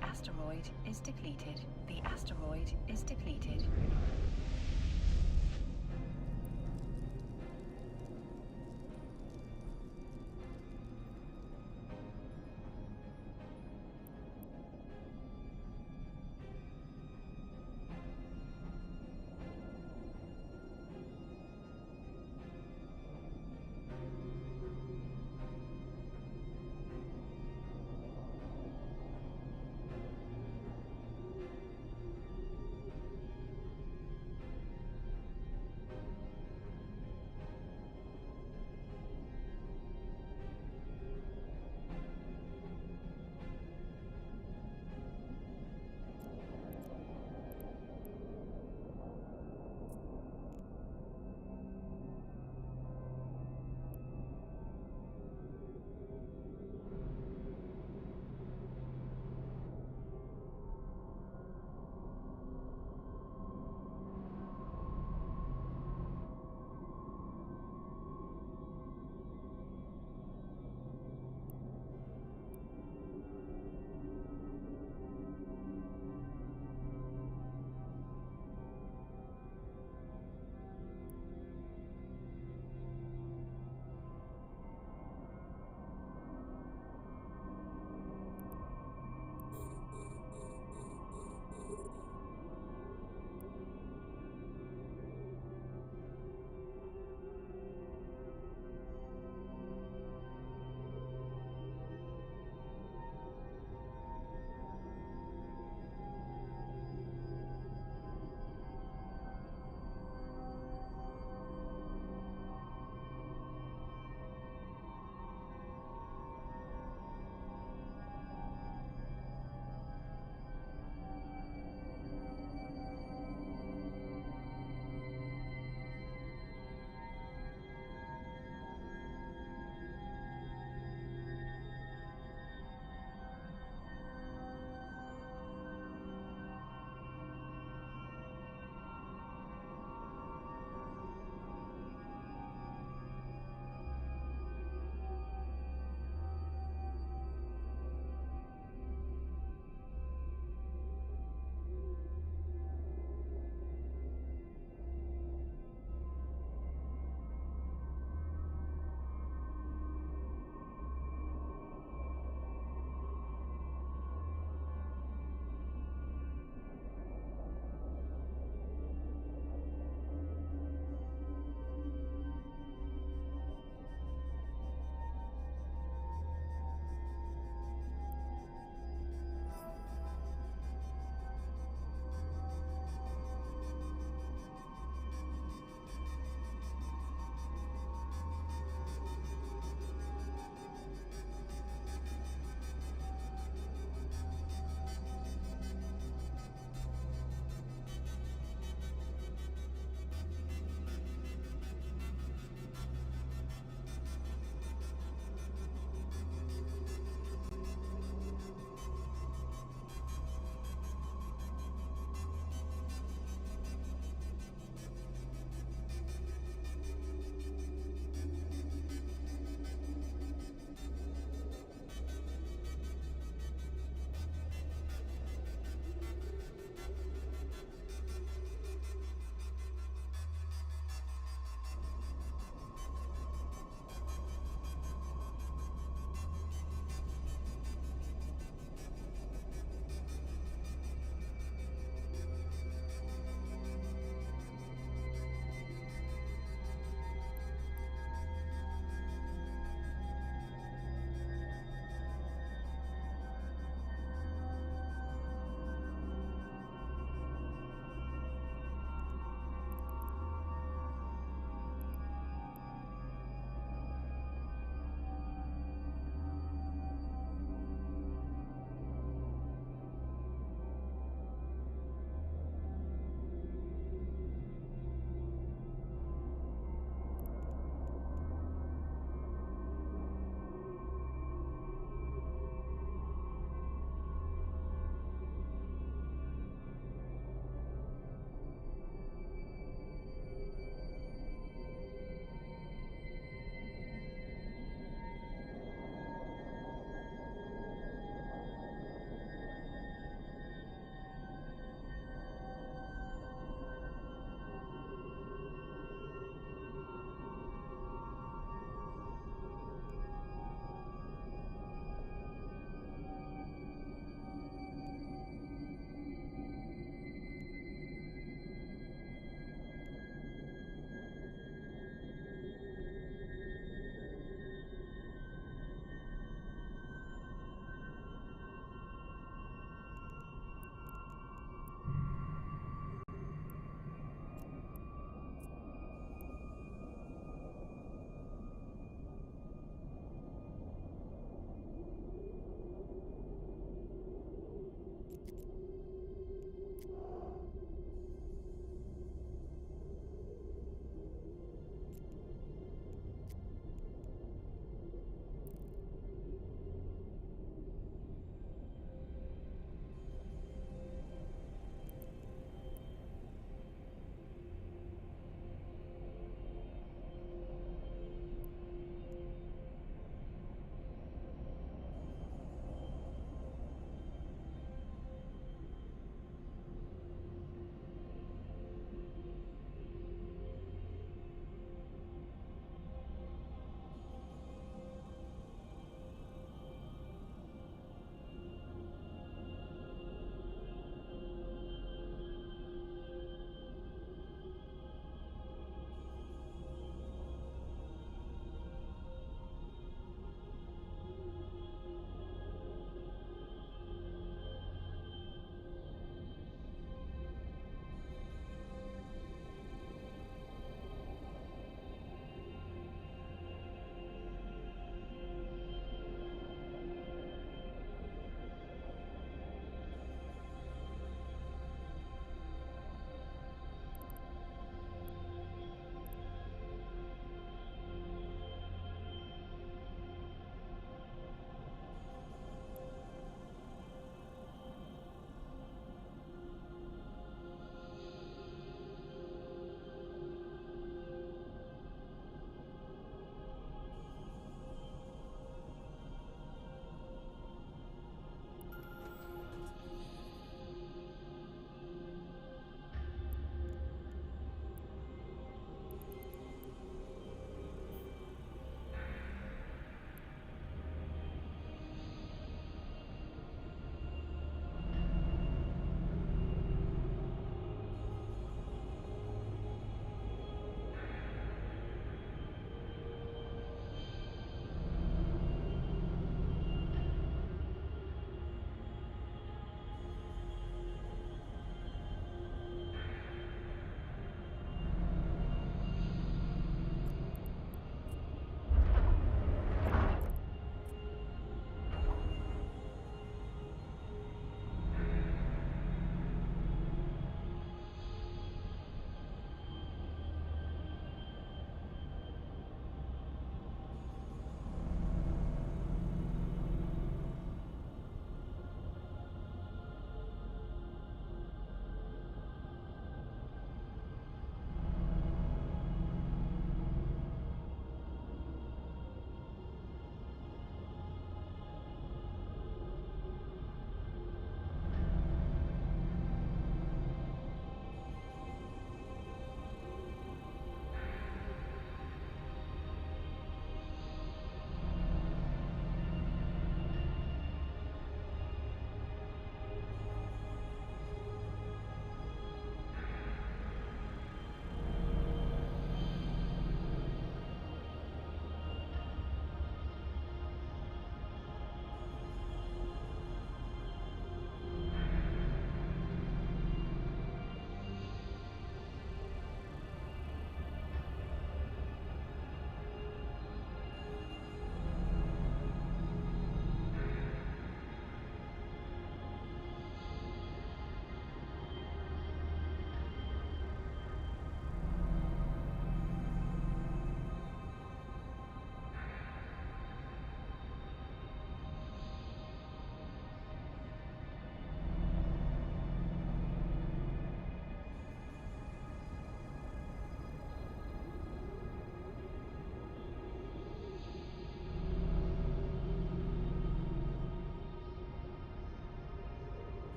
The asteroid is depleted. The asteroid is depleted.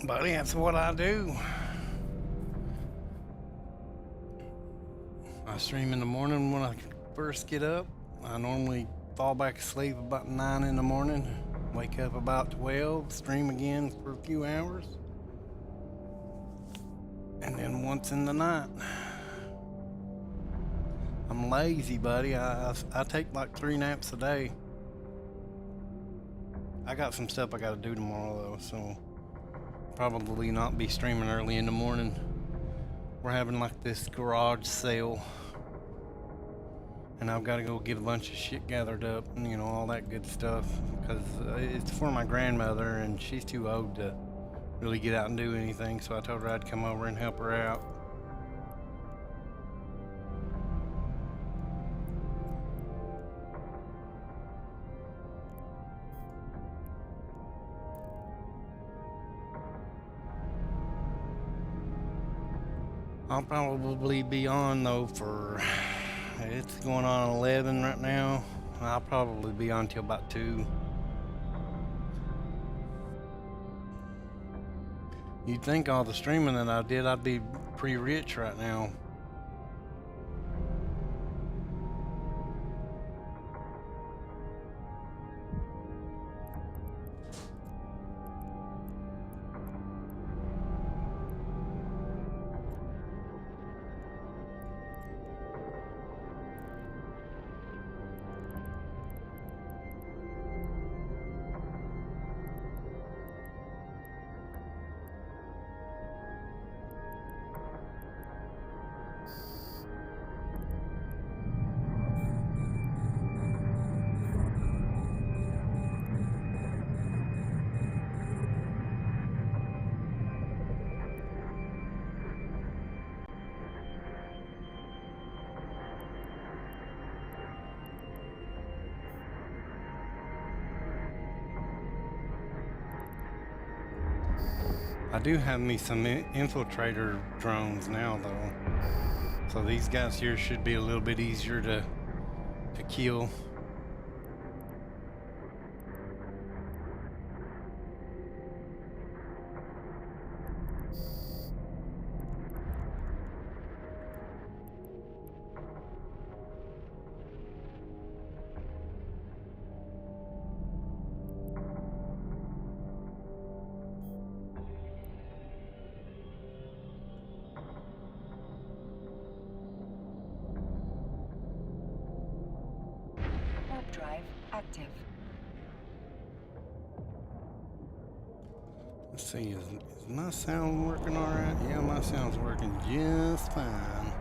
Buddy, that's what I do. I stream in the morning when I first get up. I normally fall back asleep about 9 in the morning, wake up about 12, stream again for a few hours, and then once in the night. I'm lazy, buddy. I take like 3 naps a day. I got some stuff I gotta do tomorrow though, so probably not be streaming early in the morning. We're having like this garage sale, and I've got to go get a bunch of shit gathered up and all that good stuff, because it's for my grandmother and she's too old to really get out and do anything, so I told her I'd come over and help her out. I'll probably be on though for, it's going on 11 right now. I'll probably be on till about 2. You'd think all the streaming that I did, I'd be pretty rich right now. I do have me some infiltrator drones now though, so these guys here should be a little bit easier to kill. Warp drive active. Let's see, is my sound working all right? Yeah, my sound's working just fine.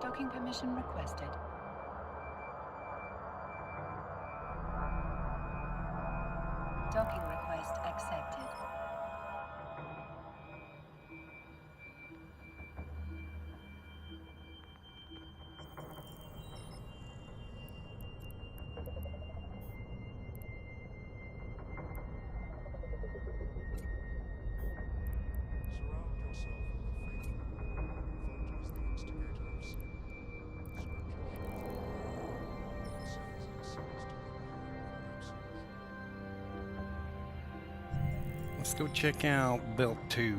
Docking permission requested. Docking request accepted. Surround yourself with the faithful. Thought is the instigator of sin. Scripture shows it says it ceased to be known for absolution. Let's go check out Belt 2.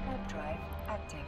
Warp drive active.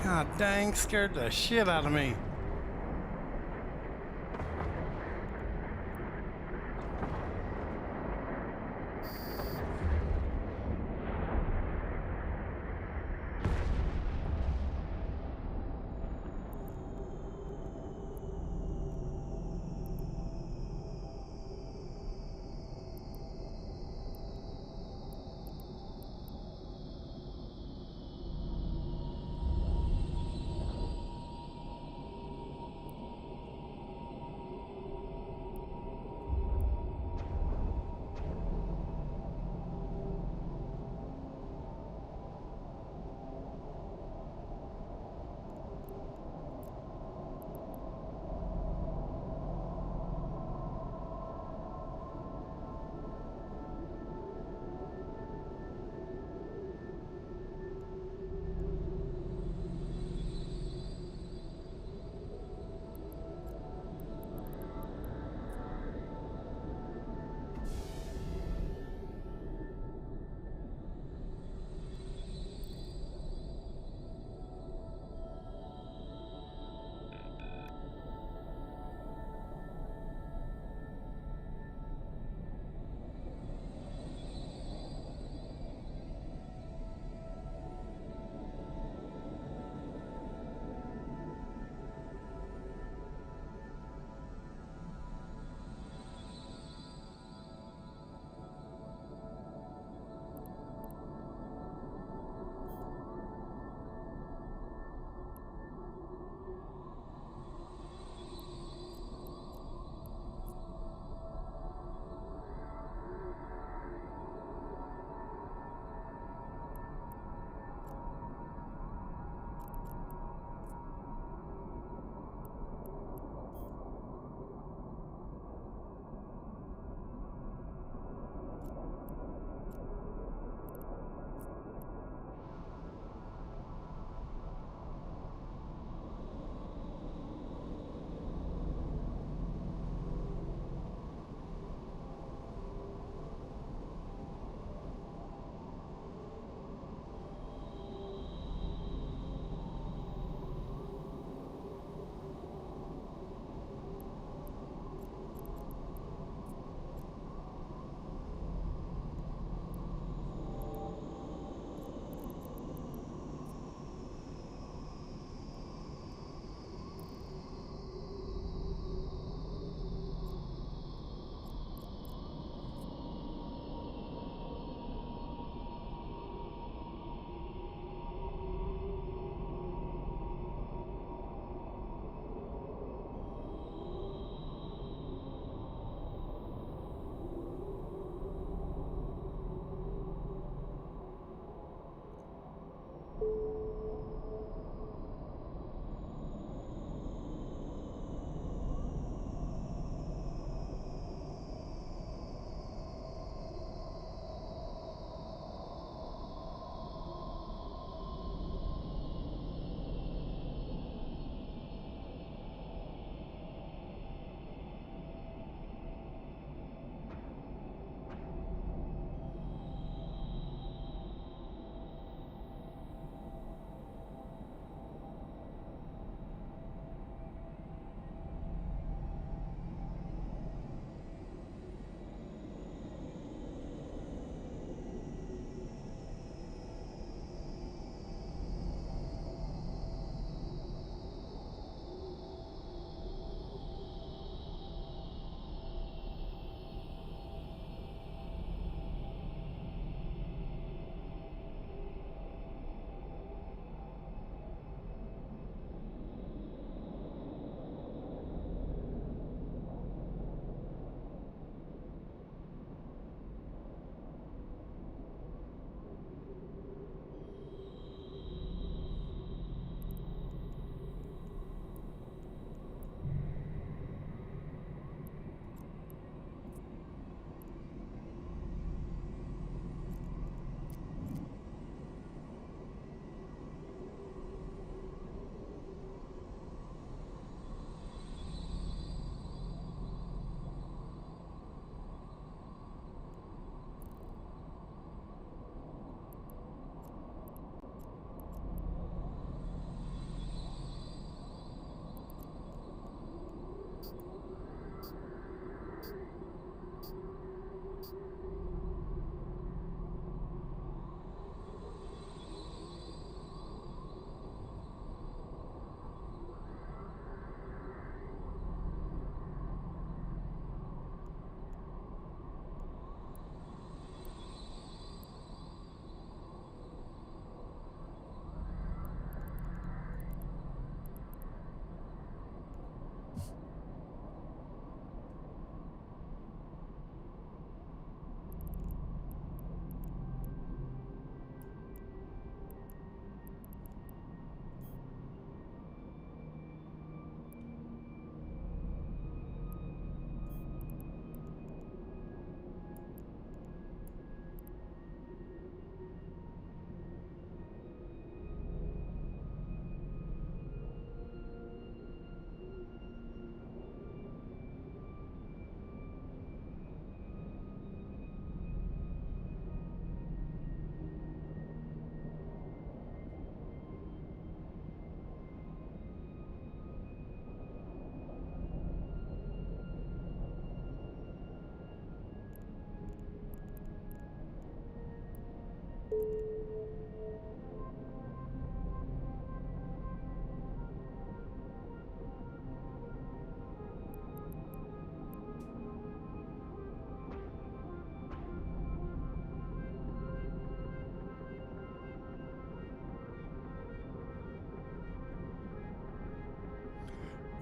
God dang, scared the shit out of me.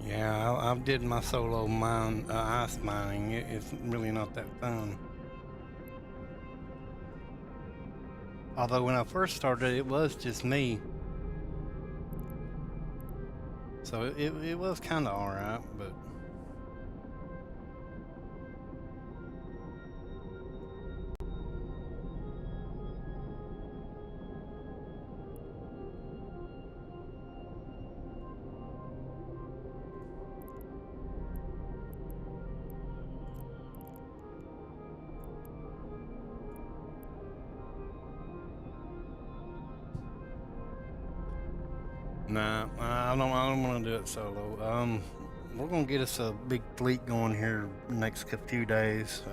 Yeah, I did my solo mine, ice mining. It's really not that fun. Although when I first started, it was just me, so it was kind of all right. But nah, I don't want to do it solo. We're gonna get us a big fleet going here next few days.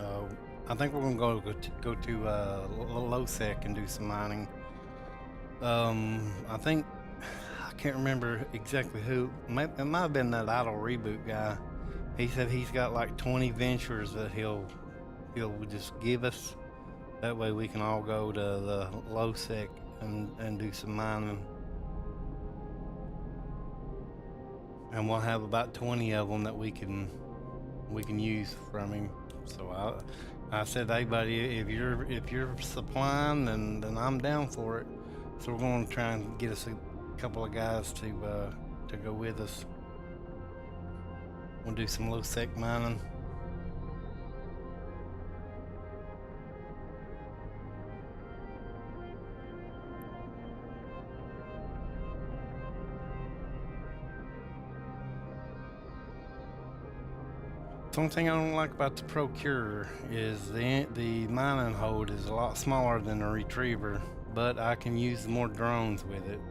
I think we're gonna go to Losec and do some mining. I think I can't remember exactly who. It might have been that Idle Reboot guy. He said he's got like 20 ventures that he'll just give us. That way we can all go to the Losec and do some mining. And we'll have about 20 of them that we can use from him. So I said, hey buddy, if you're supplying, then I'm down for it. So we're going to try and get us a couple of guys to go with us. We'll do some low sec mining. The only thing I don't like about the Procure is the mining hold is a lot smaller than the Retriever, but I can use more drones with it.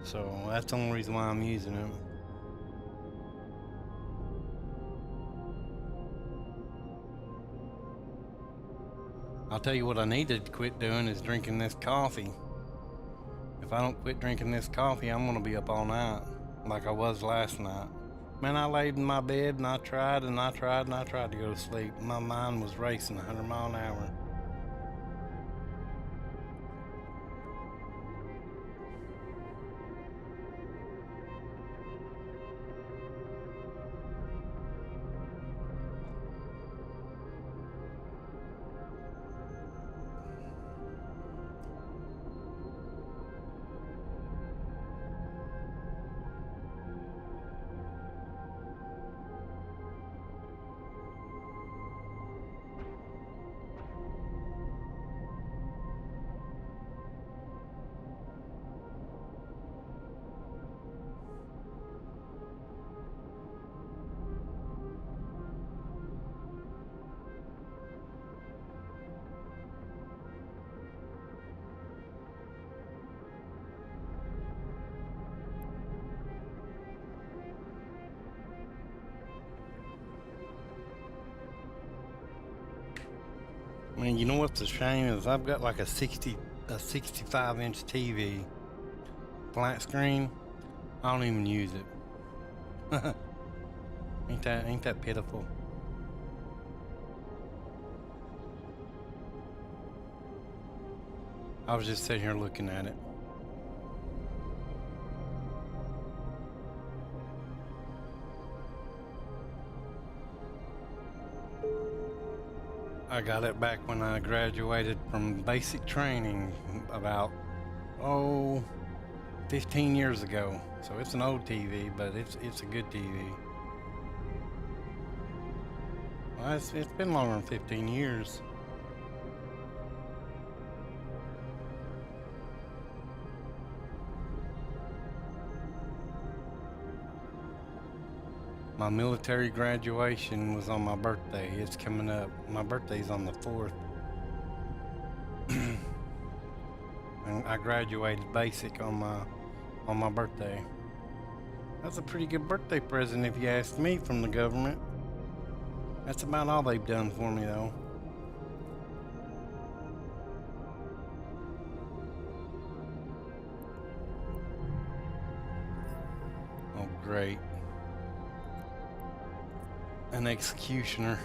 So that's the only reason why I'm using it. I'll tell you what I need to quit doing is drinking this coffee. If I don't quit drinking this coffee, I'm gonna be up all night, like I was last night. Man, I laid in my bed and I tried to go to sleep. My mind was racing 100 miles an hour. Man, you know what's a shame is I've got like a 65-inch TV, flat screen. I don't even use it. Ain't that pitiful? I was just sitting here looking at it. I got it back when I graduated from basic training about 15 years ago. So it's an old TV, but it's a good TV. Well, it's been longer than 15 years. My military graduation was on my birthday. It's coming up. My birthday's on the 4th. And I graduated basic on my birthday. That's a pretty good birthday present if you ask me from the government. That's about all they've done for me though. Oh great. An executioner.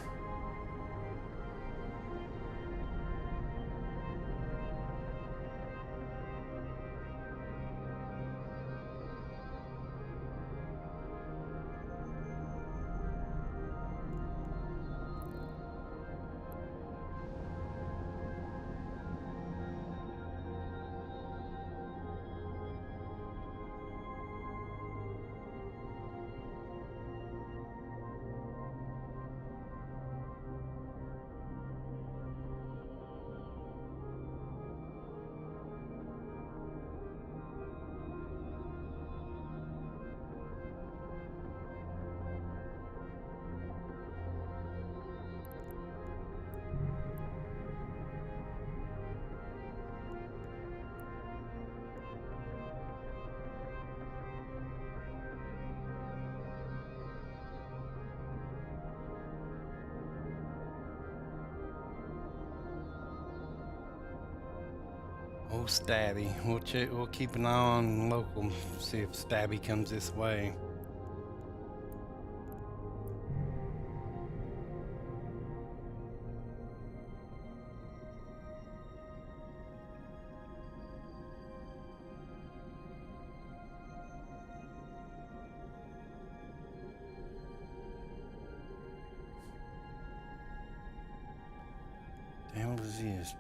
Oh, Stabby. We'll check. We'll keep an eye on local. See if Stabby comes this way. The hell is this?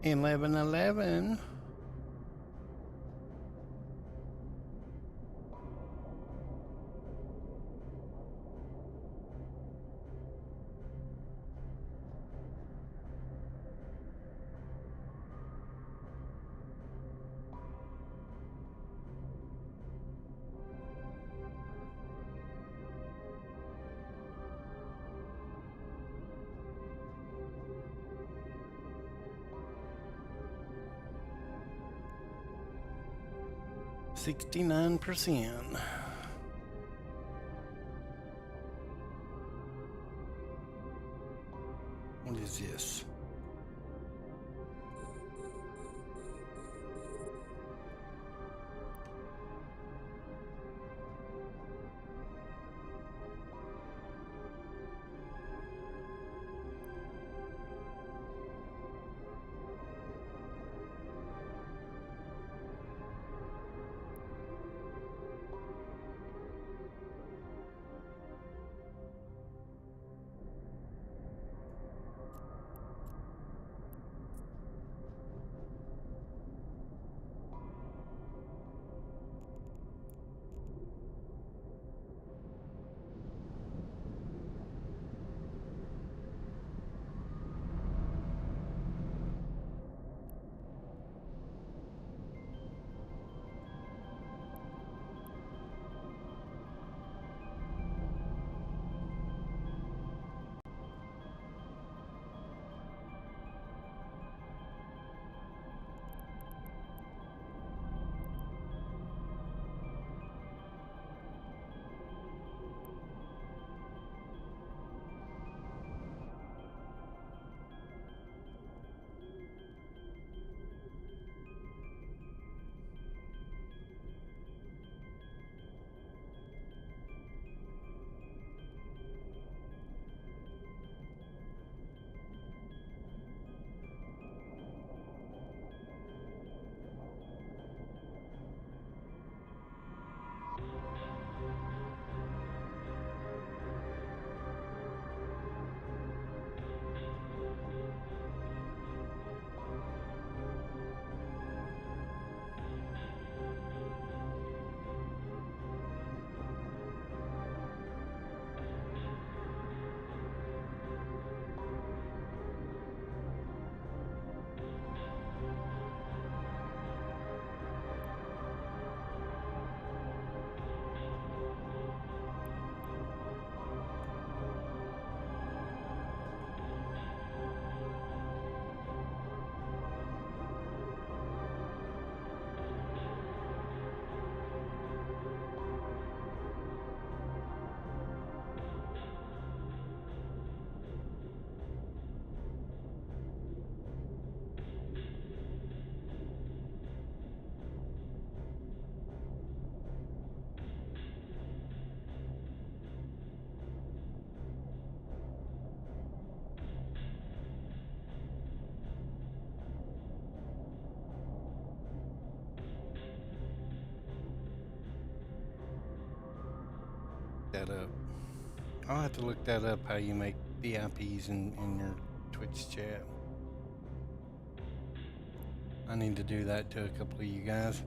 $11.11. $69%. What is this? that up. I'll have to look that up, how you make VIPs in your Twitch chat. I need to do that to a couple of you guys.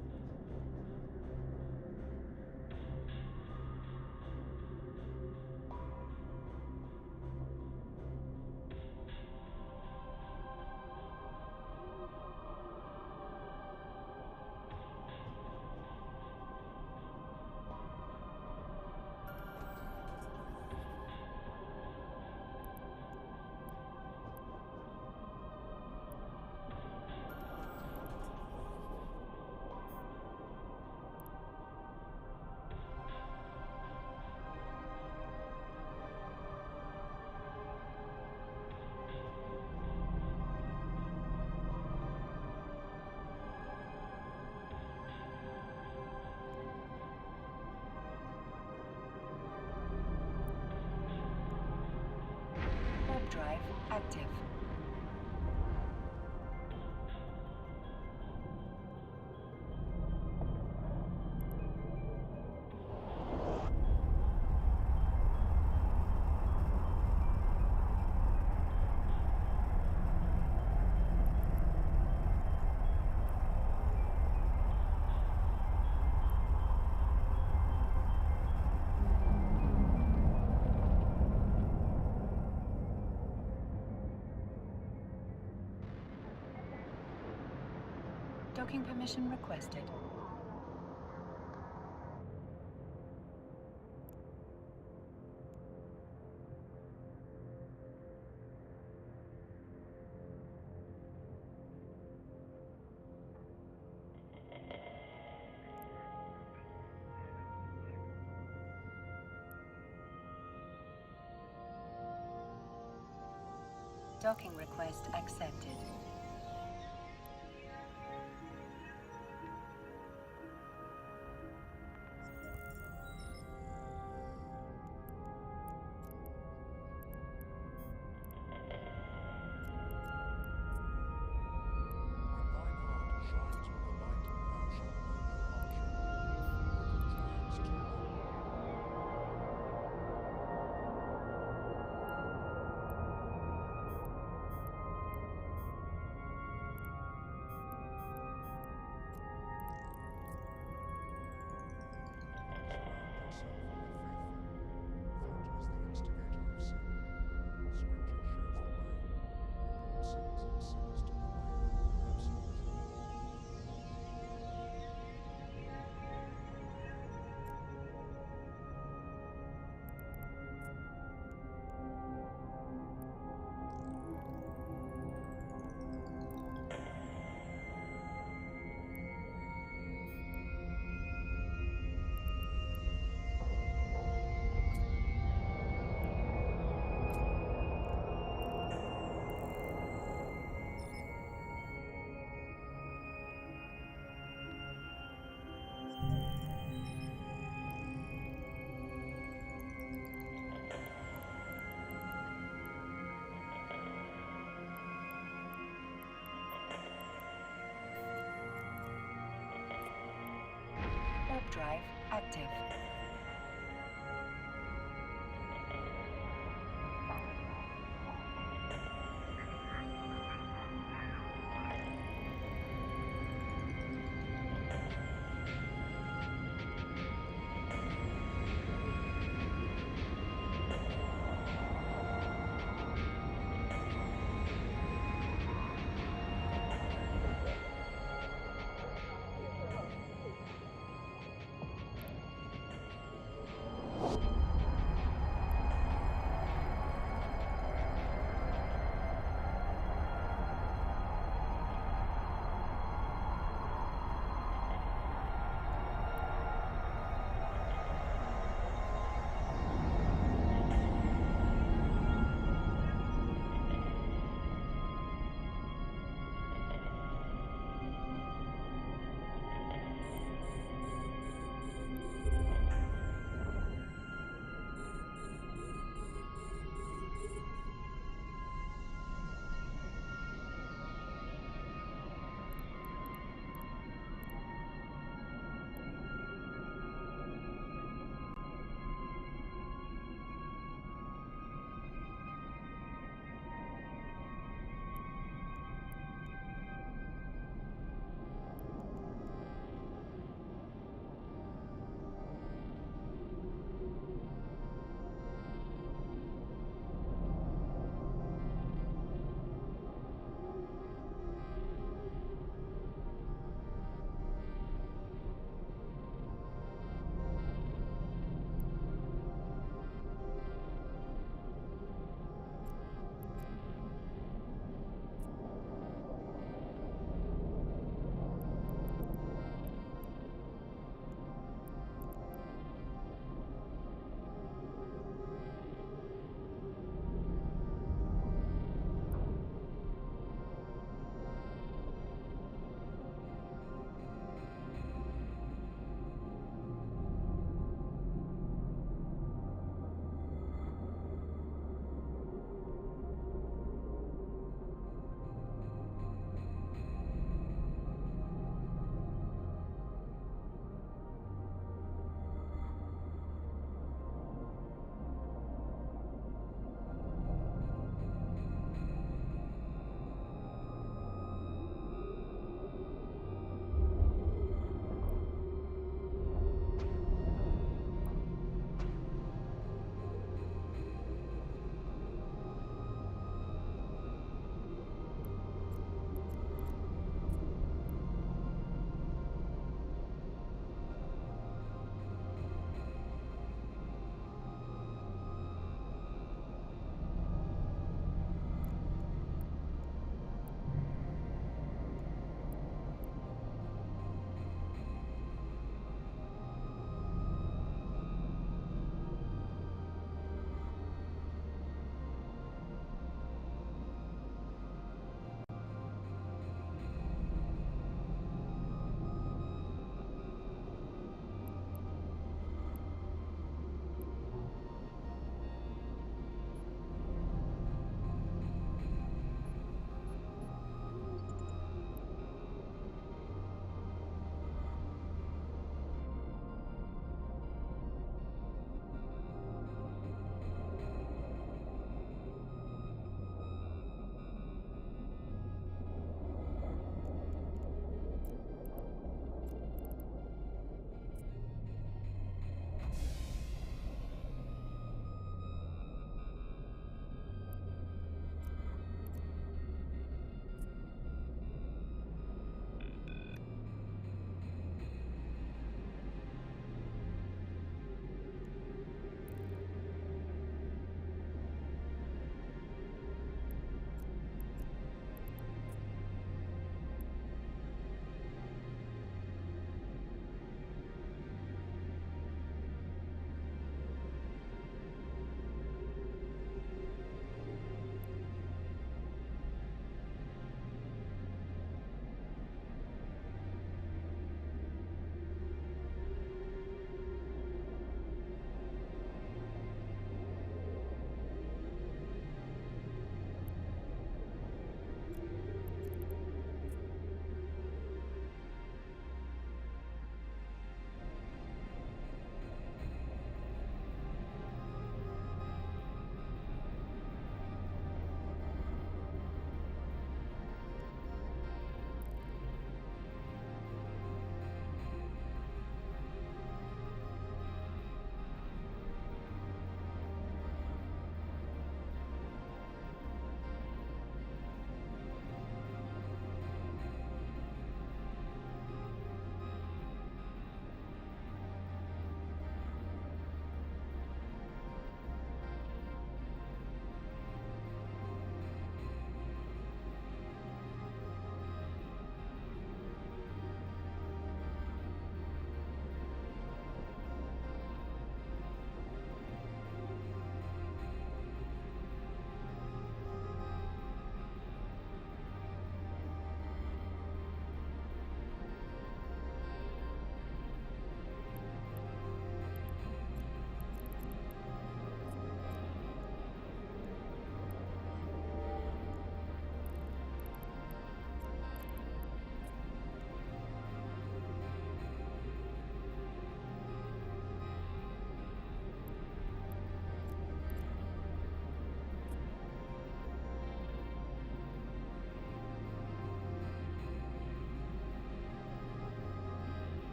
Warp drive active. Docking permission requested. Docking request accepted. When thine heart shines with the light, thou shalt know no hardship. Book of Giants 2:1. Surround yourself with the faithful. Thought is the instigator of sin. Scripture shows the way. Report sins and sinners to the layers of absolution. Warp drive active.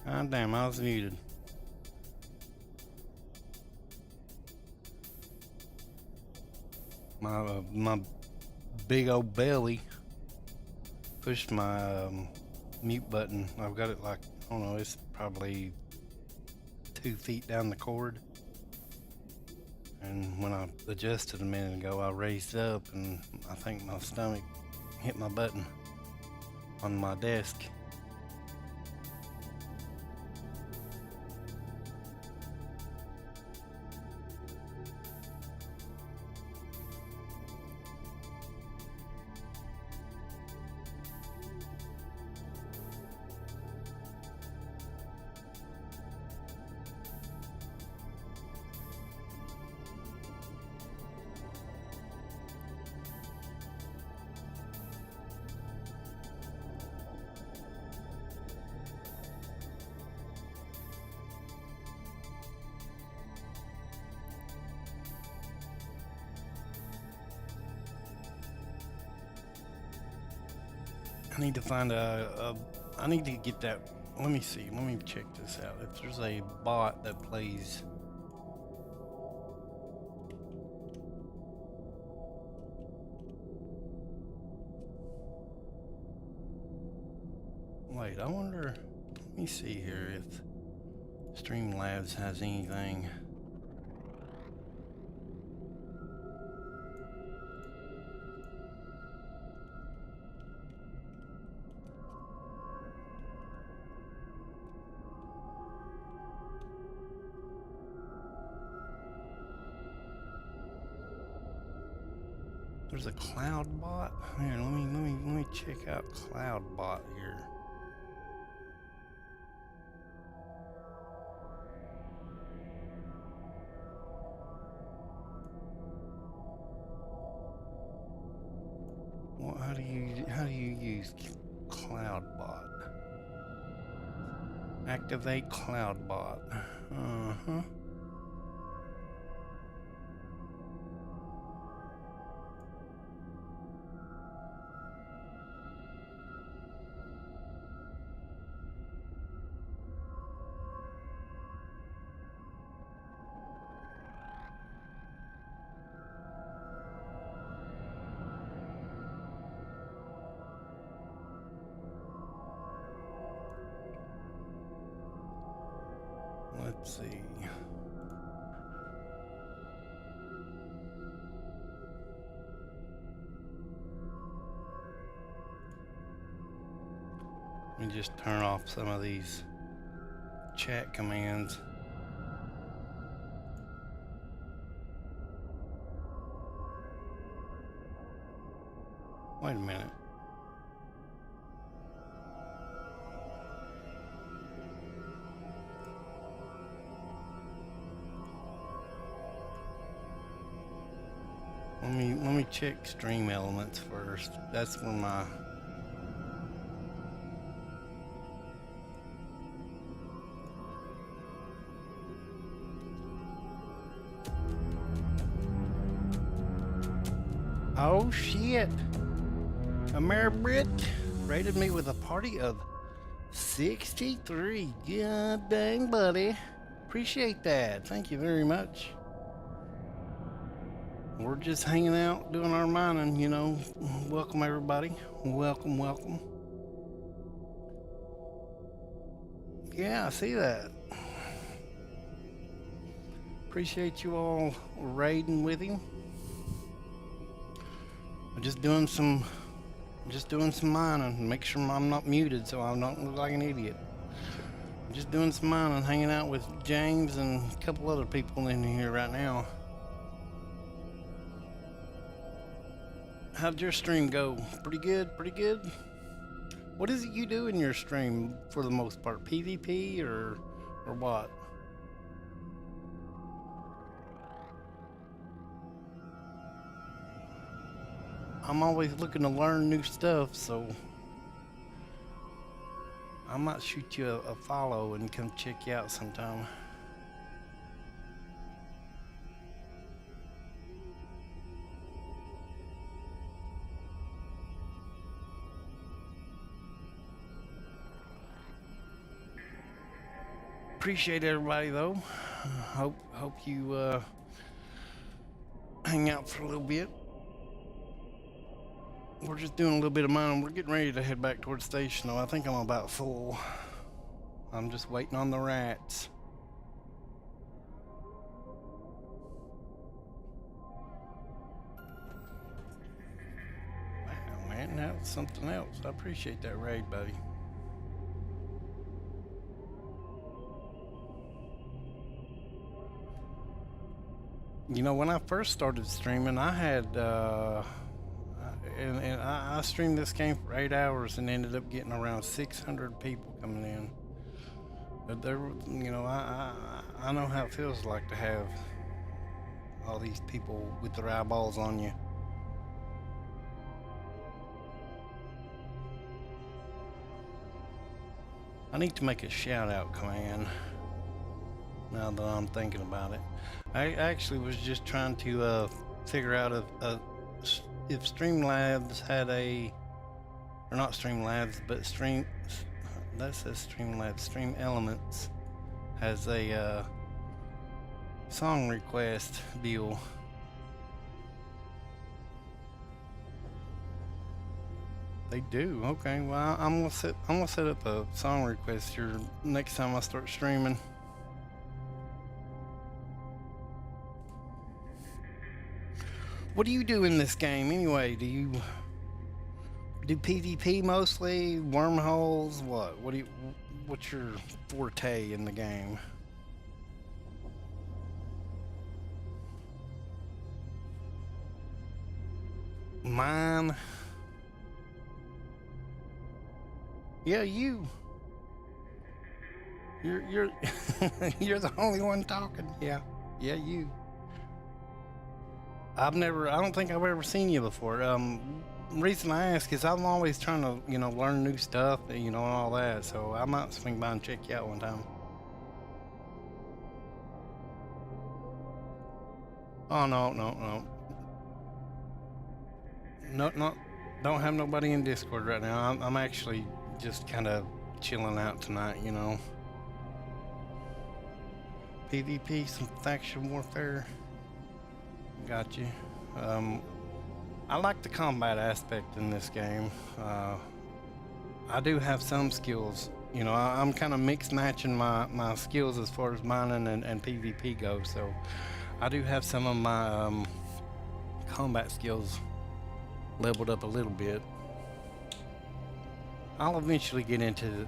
God damn, I was muted. My big old belly pushed my mute button. I've got it like, I don't know, it's probably 2 feet down the cord. And when I adjusted a minute ago, I raised up and I think my stomach hit my button on my desk. I need to find I need to get that. Let me see. Let me check this out. If there's a bot that plays. Wait, I wonder. Let me see here if Streamlabs has anything. There's a cloud bot. Here, let me check out cloud bot here. What? How do you use cloud bot? Activate cloud bot. Uh-huh. Let's see. Let me just turn off some of these chat commands. Wait a minute. Let me check stream elements first. That's where my oh shit! Ameribrit rated me with a party of 63. God dang, buddy. Appreciate that. Thank you very much. We're just hanging out, doing our mining, you know. Welcome, everybody. Welcome, welcome. Yeah, I see that. Appreciate you all raiding with him. I'm just doing some mining. Make sure I'm not muted so I don't look like an idiot. I'm just doing some mining, hanging out with James and a couple other people in here right now. How'd your stream go? Pretty good, pretty good. What is it you do in your stream for the most part? PvP or what? I'm always looking to learn new stuff, so I might shoot you a follow and come check you out sometime. Appreciate everybody though. Hope you hang out for a little bit. We're just doing a little bit of mining. We're getting ready to head back towards the station though. I think I'm about full. I'm just waiting on the rats. Wow, man, that's something else. I appreciate that raid, buddy. You know, when I first started streaming, I had, and I streamed this game for 8 hours and ended up getting around 600 people coming in. But there, you know, I know how it feels like to have all these people with their eyeballs on you. I need to make a shout out command now that I'm thinking about it. I actually was just trying to figure out if Streamlabs had a or not Streamlabs, but that says Streamlabs. Stream Elements has a song request deal. They do. Okay. Well, I'm gonna set up a song request here next time I start streaming. What do you do in this game anyway? Do you do PvP mostly? Wormholes? What? What's your forte in the game? Mine? Yeah, you. You're you're the only one talking. Yeah. Yeah, you. I don't think I've ever seen you before. Reason I ask is I'm always trying to, learn new stuff, and all that. So I might swing by and check you out one time. Oh, no, no, no. No, no, don't have nobody in Discord right now. I'm actually just kind of chilling out tonight, PvP, some faction warfare. Got you. I like the combat aspect in this game. I do have some skills. I'm kind of mixed matching my skills as far as mining and PvP goes. So I do have some of my combat skills leveled up a little bit. I'll eventually get into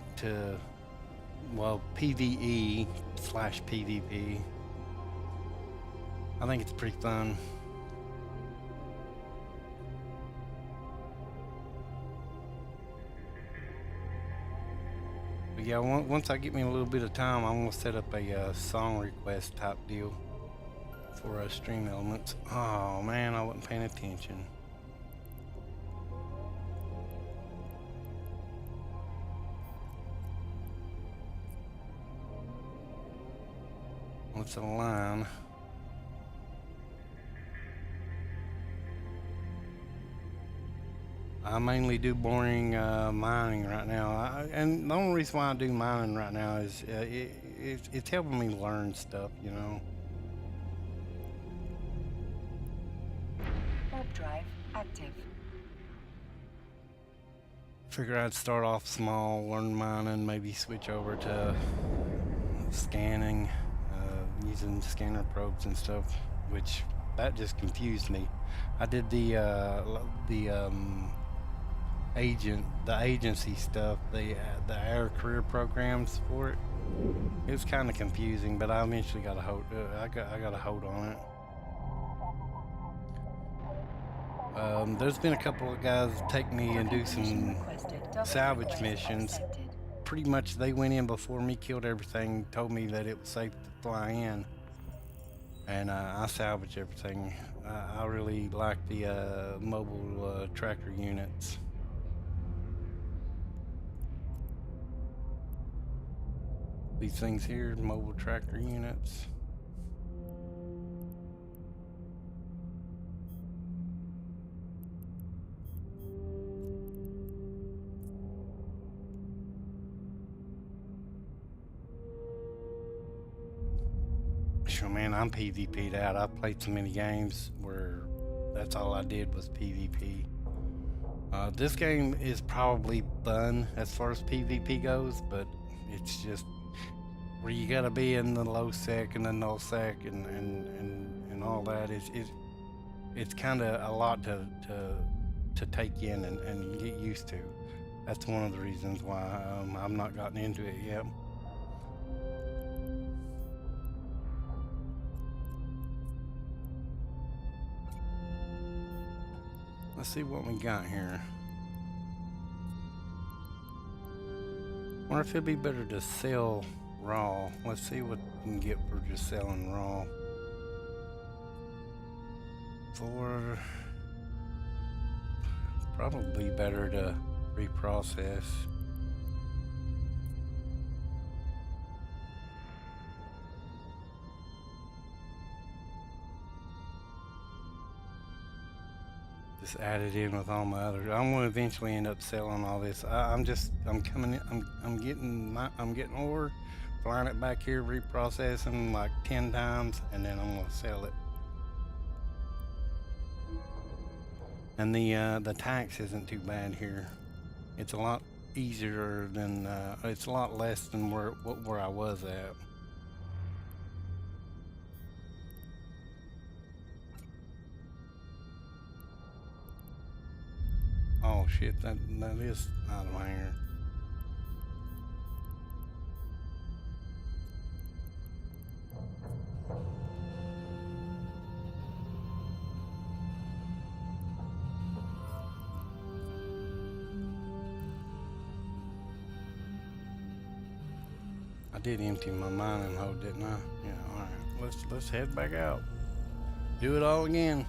PvE/PvP. I think it's pretty fun. But yeah, once I get me a little bit of time, I'm gonna set up a song request type deal for Stream Elements. Oh man, I wasn't paying attention. What's a line? I mainly do boring mining right now, and the only reason why I do mining right now is it's helping me learn stuff, Orb drive active. Figure I'd start off small, learn mining, maybe switch over to scanning, using scanner probes and stuff, which that just confused me. I did the agency stuff, the air career programs for it. It was kind of confusing, but I eventually got a hold. I got a hold on it. There's been a couple of guys take me and do some salvage missions. Pretty much they went in before me, killed everything, told me that it was safe to fly in, and I salvaged everything. I really like the mobile tracker units. These things here, mobile tracker units. Sure, man, I'm PvP'd out. I've played so many games where that's all I did was PvP. This game is probably fun as far as PvP goes, but it's just where you gotta be in the low sec and the null sec and all that. It's kind of a lot to take in and get used to. That's one of the reasons why I've not gotten into it yet. Let's see what we got here. Wonder if it'd be better to sell raw. Let's see what we can get for just selling raw. For probably better to reprocess. just add it in with all my other. I'm gonna eventually end up selling all this. I'm coming in. I'm getting ore, flying it back here, reprocessing like 10 times, and then I'm gonna sell it. And the tax isn't too bad here. It's a lot easier than it's a lot less than where I was at. Oh shit, that is out of hanger. I did empty my mining hole, didn't I? Yeah, alright. Let's head back out. Do it all again.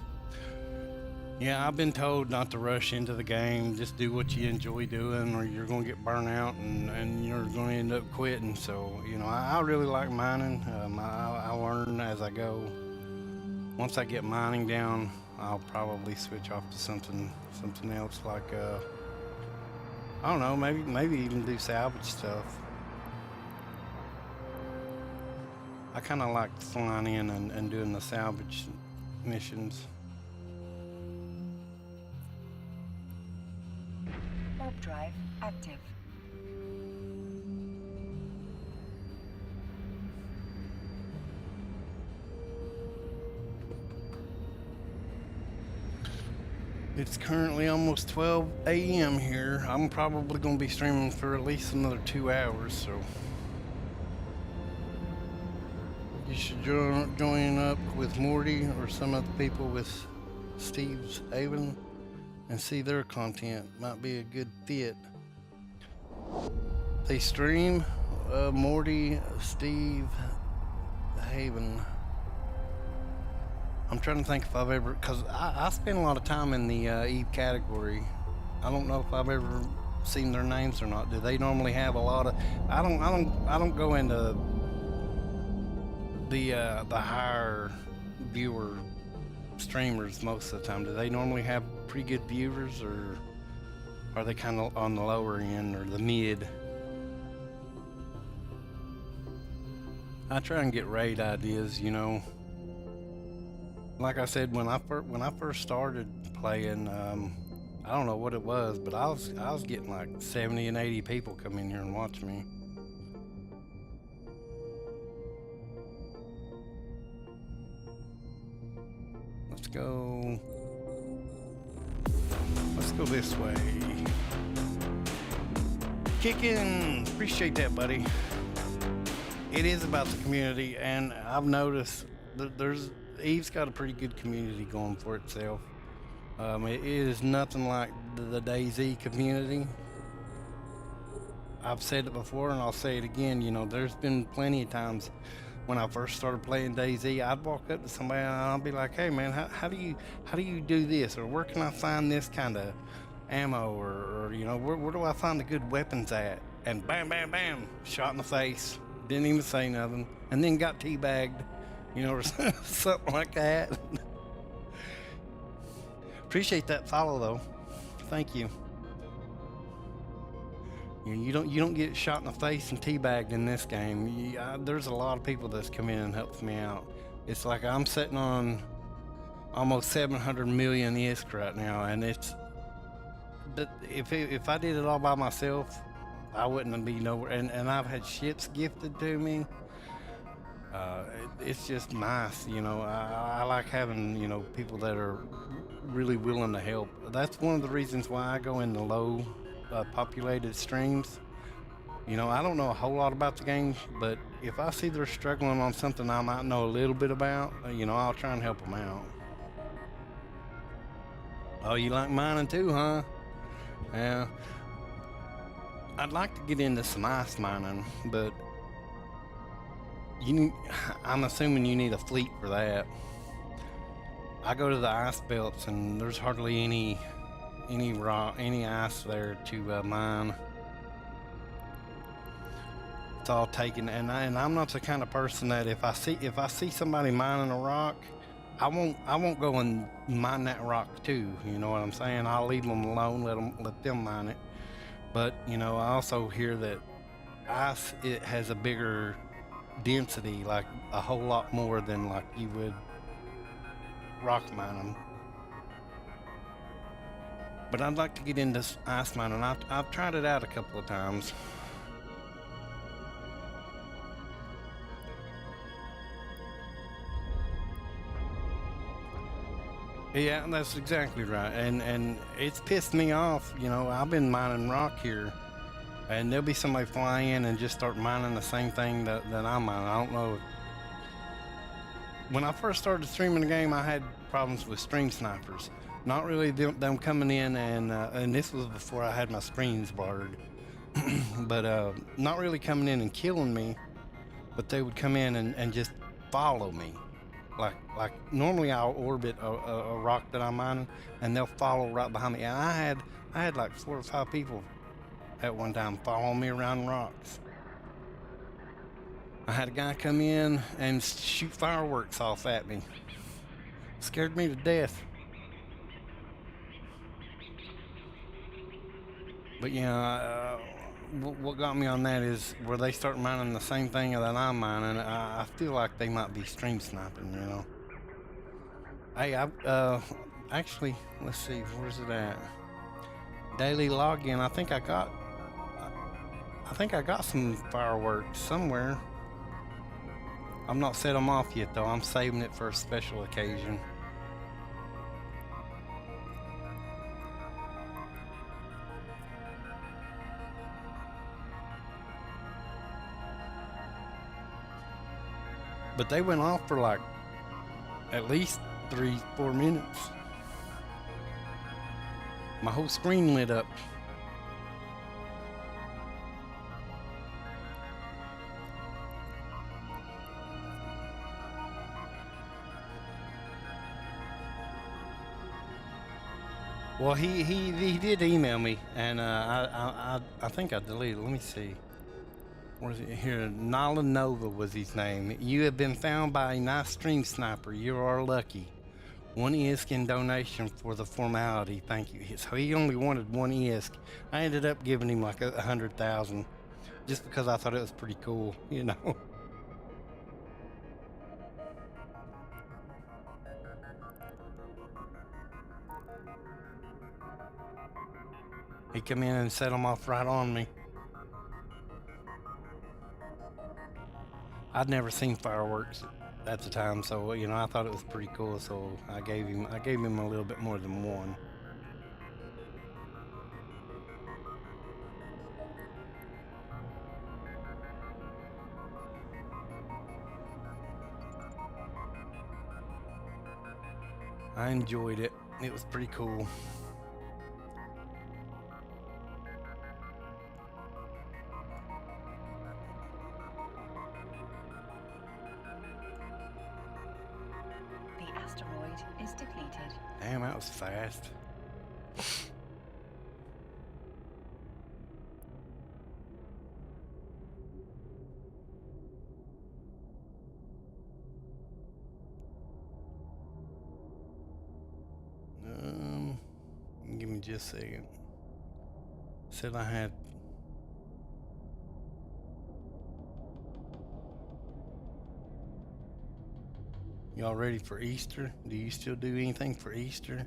Yeah, I've been told not to rush into the game. Just do what you enjoy doing, or you're gonna get burnt out and you're gonna end up quitting. So, you know, I really like mining. I learn as I go. Once I get mining down, I'll probably switch off to something else, like I don't know, maybe even do salvage stuff. I kind of like flying in and doing the salvage missions. Warp drive active. It's currently almost 12 a.m. here. I'm probably going to be streaming for at least another 2 hours, so you should join up with Morty or some of the people with Steve's Haven and see their content. Might be a good fit. They stream Morty, Steve, Haven. I'm trying to think if I've ever, because I spend a lot of time in the Eve category. I don't know if I've ever seen their names or not. Do they normally have a lot of? I don't go into the higher viewer streamers most of the time. Do they normally have pretty good viewers, or are they kind of on the lower end or the mid? I try and get raid ideas, you know. Like I said, when I first started playing, I don't know what it was, but I was getting like 70 and 80 people come in here and watch me. Let's go this way. Kicking, appreciate that, buddy. It is about the community, and I've noticed that Eve's got a pretty good community going for itself. It is nothing like the DayZ community. I've said it before and I'll say it again. You know, there's been plenty of times when I first started playing DayZ, I'd walk up to somebody and I'll be like, "Hey man, how do you do this? Or where can I find this kind of ammo? Or you know, where do I find the good weapons at?" And bam, bam, bam, shot in the face. Didn't even say nothing, and then got teabagged. You know, or something like that. Appreciate that follow though. Thank you. You don't get shot in the face and teabagged in this game. There's a lot of people that's come in and helped me out. It's like I'm sitting on almost 700 million ISK right now, and it's. But if I did it all by myself, I wouldn't be nowhere. And I've had ships gifted to me. It's just nice, you know. I like having, you know, people that are really willing to help. That's one of the reasons why I go into low populated streams. You know, I don't know a whole lot about the game, but if I see they're struggling on something I might know a little bit about, you know, I'll try and help them out. Oh, you like mining too, huh? Yeah. I'd like to get into some ice mining, but I'm assuming you need a fleet for that. I go to the ice belts and there's hardly any ice there to mine. It's all taken, and I'm not the kind of person that if I see somebody mining a rock, I won't go and mine that rock too. You know what I'm saying? I'll leave them alone. Let them mine it. But you know, I also hear that ice it has a bigger density, like a whole lot more than like you would rock mine them. But I'd like to get into ice mining. I've tried it out a couple of times. Yeah, that's exactly right. And it's pissed me off. You know, I've been mining rock here, and there'll be somebody fly in and just start mining the same thing that I'm mining. I don't know. When I first started streaming the game, I had problems with stream snipers. Not really them coming in and this was before I had my screens blurred. But not really coming in and killing me, but they would come in and just follow me. Like normally I'll orbit a rock that I'm mining, and they'll follow right behind me. And I had like 4 or 5 people at one time following me around rocks. I had a guy come in and shoot fireworks off at me. Scared me to death. But yeah, what got me on that is where they start mining the same thing that I'm mining. I feel like they might be stream sniping, you know. Hey, actually, let's see, where's it at? Daily login. I think I got some fireworks somewhere. I'm not set them off yet though. I'm saving it for a special occasion. But they went off for like at least 3-4 minutes. My whole screen lit up. Well, he did email me, and I think I deleted it. Let me see. What is it here? Nala Nova was his name. You have been found by a nice stream sniper. You are lucky. 1 ISK in donation for the formality. Thank you. So he only wanted 1 ISK. I ended up giving him like 100,000, just because I thought it was pretty cool, you know. He come in and set them off right on me. I'd never seen fireworks at the time, so you know I thought it was pretty cool. So I gave him a little bit more than 1. I enjoyed it. It was pretty cool. The asteroid is depleted. Damn, that was fast. Give me just a second. Said I had. Y'all ready for Easter? Do you still do anything for Easter?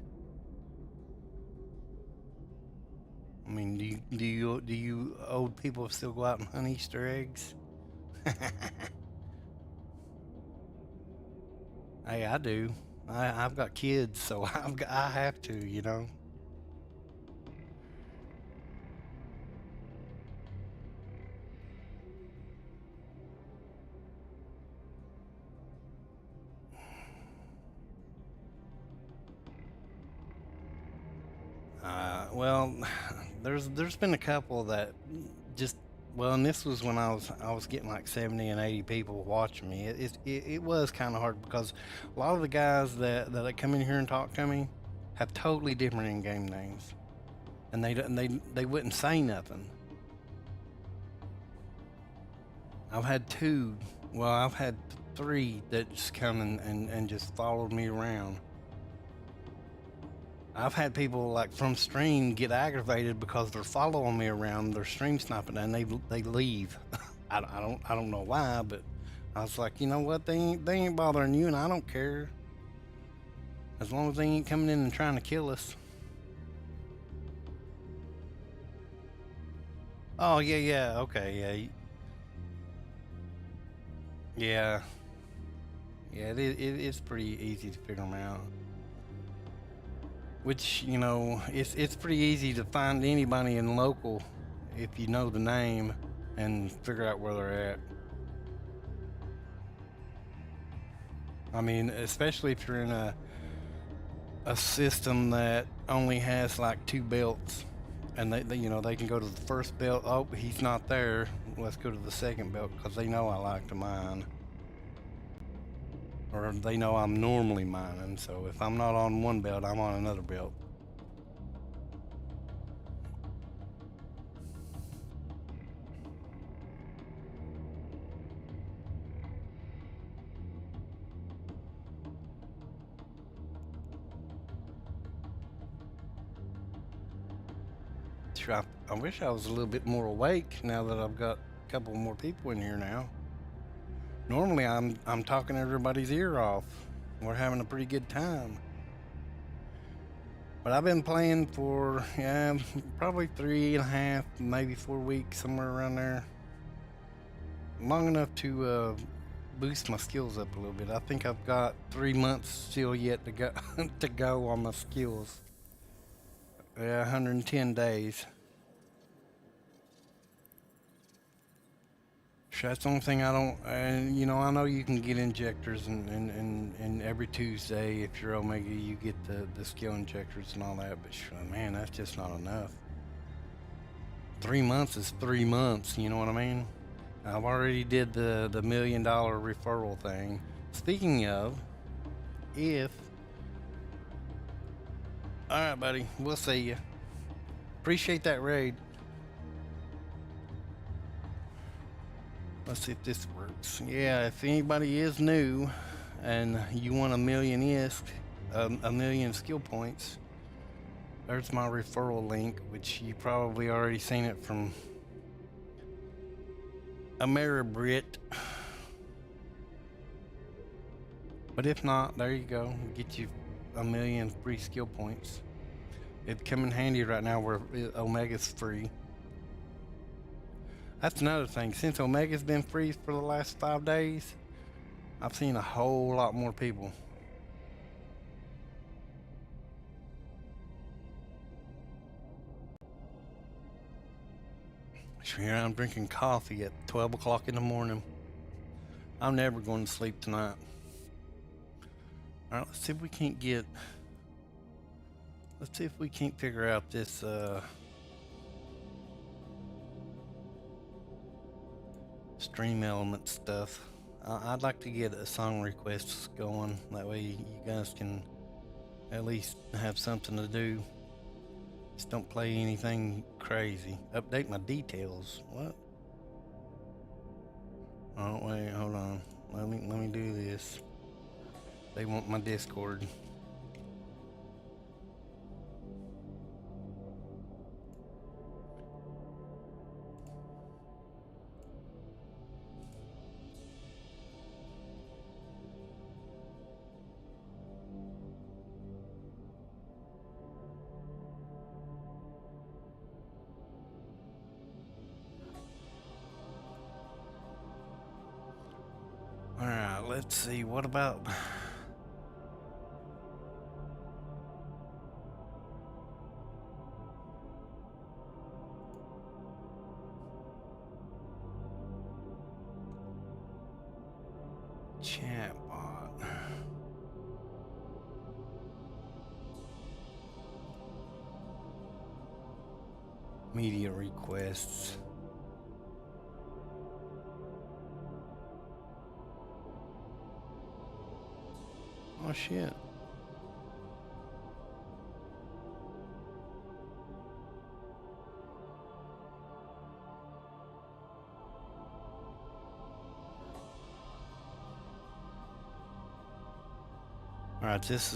I mean, do you old people still go out and hunt Easter eggs? Hey, I do. I've got kids, so I have to, you know. Well, there's been a couple that just well, and this was when I was getting like 70 and 80 people watching me. It was kind of hard because a lot of the guys that come in here and talk to me have totally different in-game names, and they wouldn't say nothing. I've had 3 that just come and just followed me around. I've had people like from stream get aggravated because they're following me around, they're stream sniping, and they leave. I don't know why, but I was like, you know what? They ain't bothering you, and I don't care as long as they ain't coming in and trying to kill us. Oh yeah, okay, yeah. It's pretty easy to figure them out. Which, you know, it's pretty easy to find anybody in local if you know the name and figure out where they're at. I mean, especially if you're in a system that only has like 2 belts, and they you know, they can go to the first belt. Oh, he's not there. Let's go to the second belt because they know I like to mine, or they know I'm normally mining. So if I'm not on one belt, I'm on another belt. I wish I was a little bit more awake now that I've got a couple more people in here now. Normally I'm talking everybody's ear off. We're having a pretty good time. But I've been playing for probably 3.5, maybe 4 weeks, somewhere around there. Long enough to boost my skills up a little bit. I think I've got 3 months still yet to go to go on my skills. 110 days. That's the only thing I don't, and you know, I know you can get injectors, and every Tuesday, if you're Omega, you get the skill injectors and all that, but man, that's just not enough. 3 months is 3 months, you know what I mean? I've already did the $1 million referral thing. Speaking of, alright buddy, we'll see you. Appreciate that raid. Let's see if this works. Yeah, if anybody is new and you want 1 million ISK, 1 million skill points, there's my referral link, which you probably already seen it from Ameribrit. But if not, there you go. Get you 1 million free skill points. It'd come in handy right now where Omega's free. That's another thing. Since Omega's been free for the last 5 days, I've seen a whole lot more people. So here I'm drinking coffee at 12 o'clock in the morning. I'm never going to sleep tonight. Alright, let's see if we can't get... Let's see if we can't figure out this, stream element stuff. I'd like to get a song requests going. That way you guys can at least have something to do. Just don't play anything crazy. Update my details. What? Oh wait, hold on. Let me do this. They want my Discord. Alright, let's see. What about... Chatbot. Media requests. Oh shit. All right, this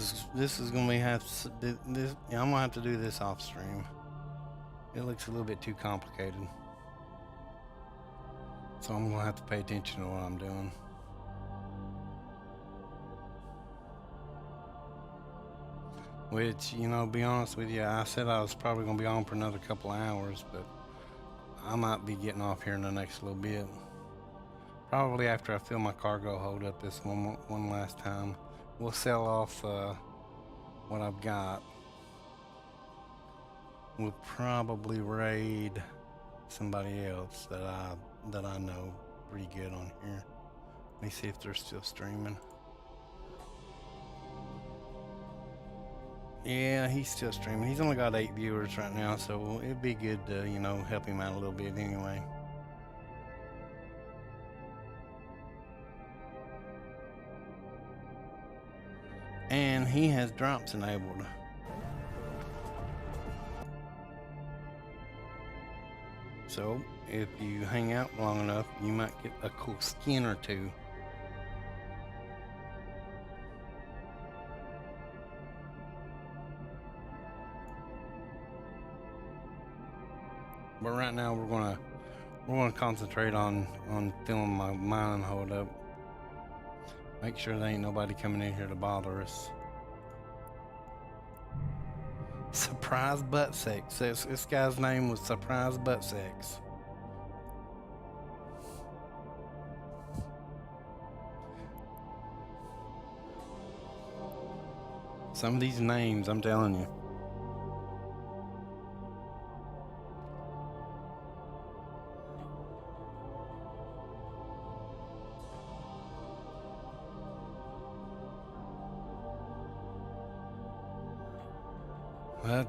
is gonna be this. Yeah, I'm gonna have to do this off stream. It looks a little bit too complicated, so I'm gonna have to pay attention to what I'm doing. Which, you know, be honest with you, I said I was probably gonna be on for another couple of hours, but I might be getting off here in the next little bit. Probably after I fill my cargo hold up this one last time. We'll sell off what I've got. We'll probably raid somebody else that I know pretty good on here. Let me see if they're still streaming. Yeah, he's still streaming. He's only got 8 viewers right now, so it'd be good to, you know, help him out a little bit anyway. And he has drops enabled. So if you hang out long enough, you might get a cool skin or two. But right now we're gonna concentrate on filling my mining hold up. Make sure there ain't nobody coming in here to bother us. Surprise butt sex. This guy's name was Surprise Butt Sex. Some of these names, I'm telling you.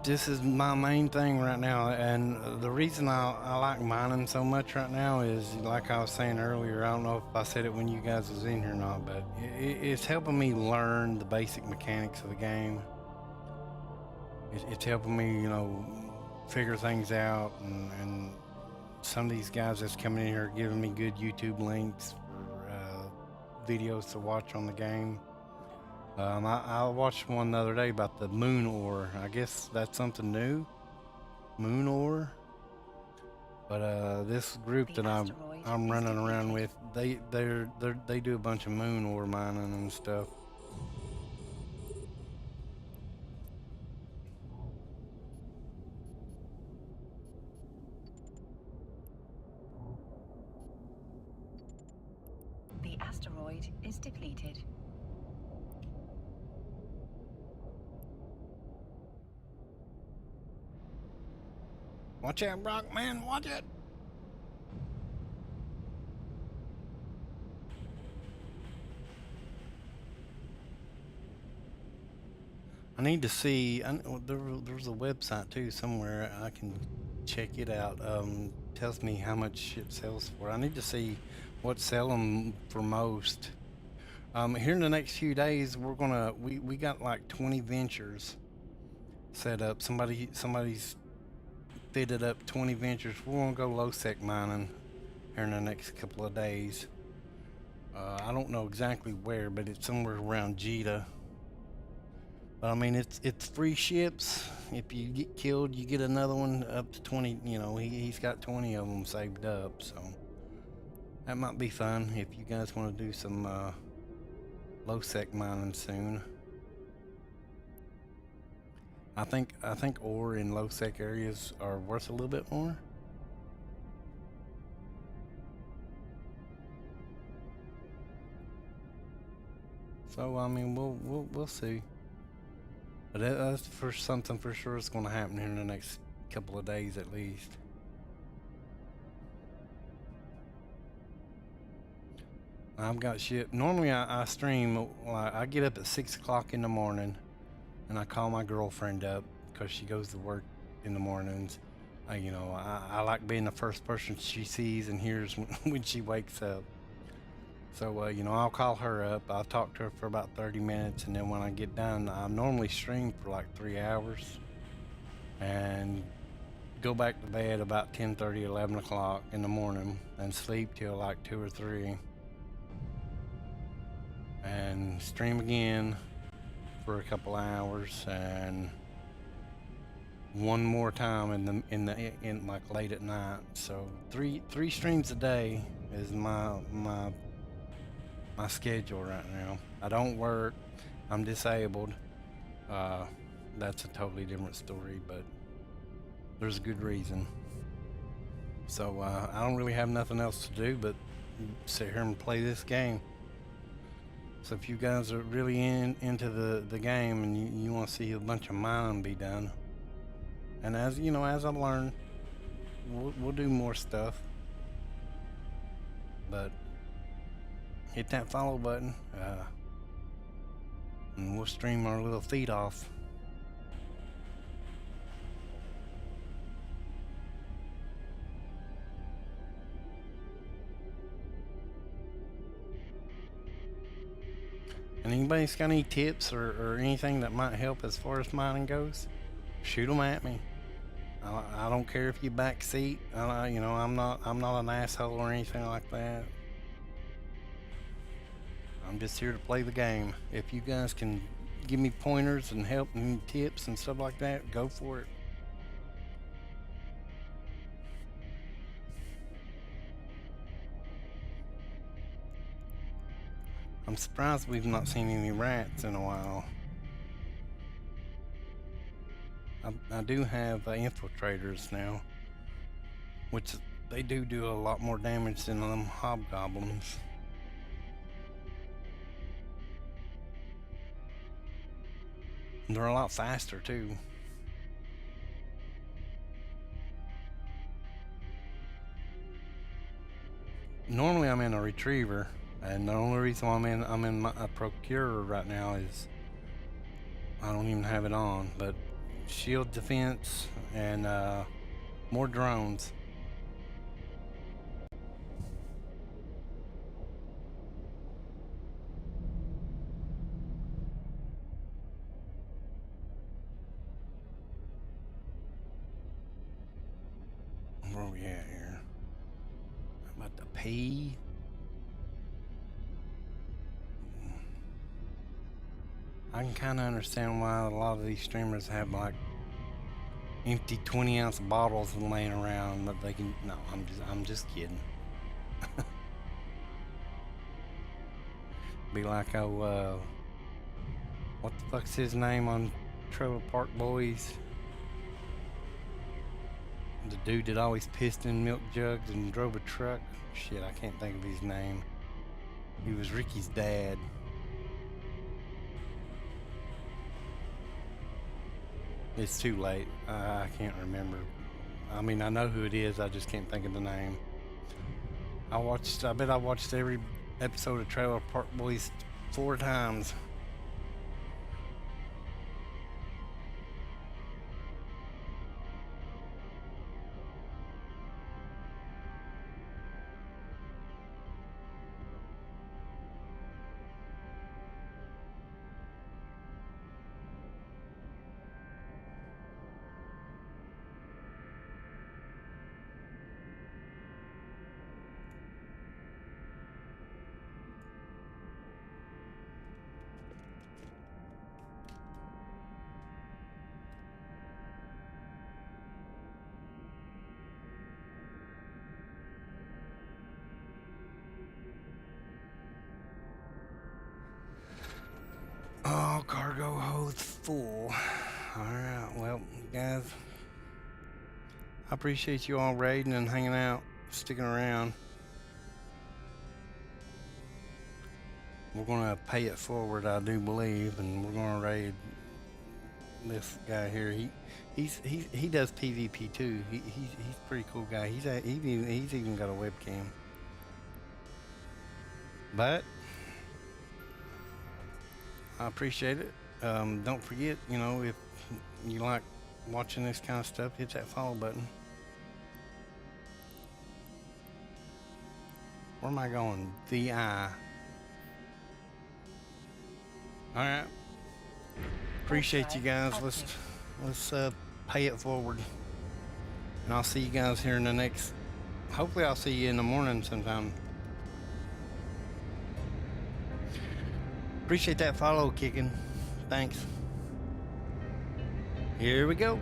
This is my main thing right now, and the reason I like mining so much right now is, like I was saying earlier, I don't know if I said it when you guys was in here or not, but it's helping me learn the basic mechanics of the game. It's helping me, you know, figure things out, and some of these guys that's coming in here are giving me good YouTube links for videos to watch on the game. I watched one the other day about the moon ore. I guess that's something new. Moon ore. But this group that I'm running around with, they do a bunch of moon ore mining and stuff. The asteroid is depleted. Watch out, Brock, man, watch it! I need to see, there's a website too somewhere I can check it out. Tells me how much shit sells for. I need to see what's selling for most. Here in the next few days, we got like 20 ventures set up. Somebody's fitted up 20 ventures. We're gonna go low sec mining here in the next couple of days. I don't know exactly where, but it's somewhere around Jita. But I mean, it's free ships. If you get killed, you get another one up to 20. You know, he's got 20 of them saved up, so that might be fun if you guys want to do some low sec mining soon. I think ore in low sec areas are worth a little bit more. So I mean, we'll see. But that's for something for sure it's going to happen here in the next couple of days at least. I've got shit. Normally I stream. I get up at 6 o'clock in the morning, and I call my girlfriend up because she goes to work in the mornings. You know, I like being the first person she sees and hears when she wakes up. So, you know, I'll call her up. I'll talk to her for about 30 minutes, and then when I get done, I normally stream for like 3 hours and go back to bed about 10:30, 11 o'clock in the morning and sleep till like 2 or 3 and stream again for a couple hours, and one more time in like late at night. So three streams a day is my schedule right now. I don't work. I'm disabled. That's a totally different story, but there's a good reason. So I don't really have nothing else to do but sit here and play this game. So if you guys are really into the game and you want to see a bunch of mining be done, and as you know, as I learn, we'll do more stuff. But hit that follow button, and we'll stream our little feed off. And anybody's got any tips or anything that might help as far as mining goes, shoot them at me. I don't care if you backseat. You know, I'm not an asshole or anything like that. I'm just here to play the game. If you guys can give me pointers and help and tips and stuff like that, go for it. I'm surprised we've not seen any rats in a while. I do have infiltrators now, which they do a lot more damage than them hobgoblins. And they're a lot faster too. Normally I'm in a retriever, and the only reason why I'm in a procurer right now is I don't even have it on, but shield defense and more drones. Where are we at here? I'm about to pee. I can kind of understand why a lot of these streamers have like empty 20-ounce bottles laying around, but they can. No, I'm just kidding. Be like, oh, what the fuck's his name on Trailer Park Boys? The dude that always pissed in milk jugs and drove a truck. Shit, I can't think of his name. He was Ricky's dad. It's too late. I can't remember. I mean, I know who it is. I just can't think of the name. I bet I watched every episode of Trailer Park Boys 4 times. Oh, cargo holds full. Alright, well, guys, I appreciate you all raiding and hanging out, sticking around. We're gonna pay it forward, I do believe, and we're gonna raid this guy here. He does PvP too. He's a pretty cool guy. He's even got a webcam. But I appreciate it. Don't forget, you know, if you like watching this kind of stuff, hit that follow button. Where am I going? VI. Alright. Appreciate you guys. Let's pay it forward. And I'll see you guys here in the next. Hopefully I'll see you in the morning sometime. Appreciate that follow, Kicking. Thanks. Here we go.